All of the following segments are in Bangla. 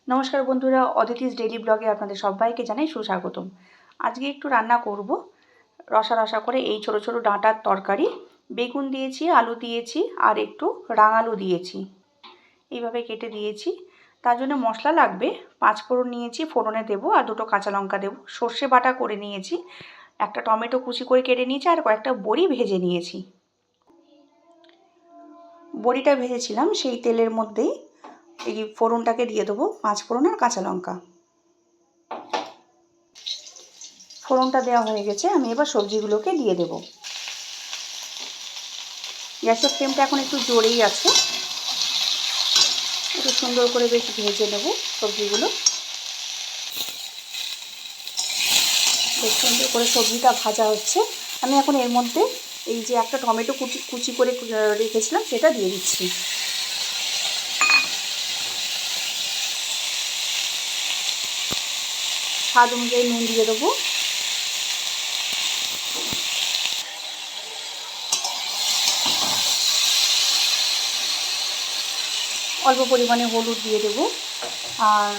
নমস্কার বন্ধুরা, অদিতিস ডেইলি ব্লগে আপনাদের সবাইকে জানাই সুস্বাগতম। আজকে একটু রান্না করব রসা রসা করে এই ছোট ছোট ডাঁটার তরকারি। বেগুন দিয়েছি, আলু দিয়েছি আর একটু রাঙালু দিয়েছি, এইভাবে কেটে দিয়েছি। তার জন্য মশলা লাগবে, 5 ফোড়ন নিয়েছি, ফোড়নে দেবো, আর 2টো কাঁচা লঙ্কা দেবো। সর্ষে বাটা করে নিয়েছি, একটা টমেটো কুচি করে কেটে নিয়েছি, আর কয়েকটা বড়ি ভেজে নিয়েছি। বড়িটা ভেজেছিলাম সেই তেলের মধ্যেই এই ফোড়নটাকে দিয়ে দেবো, 5 ফোড়ন আর কাঁচা লঙ্কা। ফোড়নটা দেওয়া হয়ে গেছে, আমি এবার সবজিগুলোকে দিয়ে দেব। গ্যাসের ফ্লেমটা এখন একটু জোরেই আছে, একটু সুন্দর করে বেশ ভেজে নেব সবজিগুলো। বেশ সুন্দর করে সবজিটা ভাজা হচ্ছে। আমি এখন এর মধ্যে এই যে একটা টমেটো কুচি করে রেখেছিলাম সেটা দিয়ে দিচ্ছি। স্বাদ অনুযায়ী নুন দিয়ে দেবো। অল্প পরিমাণে হলুদ দিয়ে দেবো, আর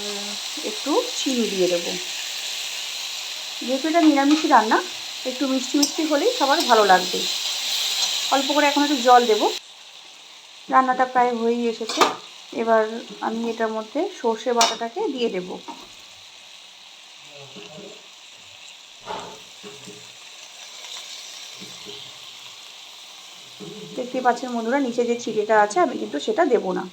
একটু চিনি দিয়ে দেবো। যেহেতু এটা নিরামিষই রান্না, একটু মিষ্টি মিষ্টি হলেই সবার ভালো লাগবে। অল্প করে এখন একটু জল দেবো। রান্নাটা প্রায় হয়েই এসেছে। এবার আমি এটার মধ্যে সর্ষে বাটাটাকে দিয়ে দেব। দেখতে পাচ্ছেন বন্ধুরা, নিচে যে ছিটেটা আছে আমি কিন্তু সেটা দেব না।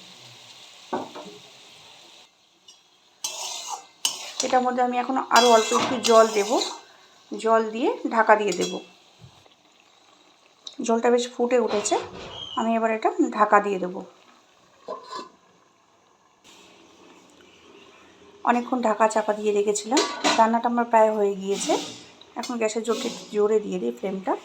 এটার মধ্যে আমি এখন আরও অল্প একটু জল দেব। জল দিয়ে ঢাকা দিয়ে দেব। জলটা বেশ ফুটে উঠেছে, আমি এবার এটা ঢাকা দিয়ে দেব। অনেকক্ষণ ঢাকা চাপা দিয়ে রেখেছিলাম। রান্নাটা আমার প্রায় হয়ে গিয়েছে। এখন গ্যাসের জোরে দিয়ে দিই ফ্লেমটা।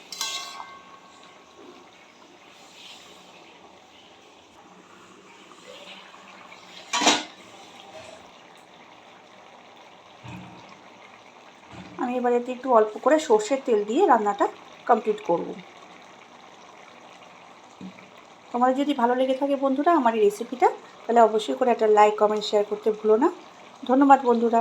আমি এবার এতে একটু অল্প করে সর্ষের তেল দিয়ে রান্নাটা কমপ্লিট করব। তোমাদের যদি ভালো লেগে থাকে বন্ধুরা আমার এই রেসিপিটা, তাহলে অবশ্যই করে একটা লাইক, কমেন্ট, শেয়ার করতে ভুলো না। ধন্যবাদ বন্ধুরা।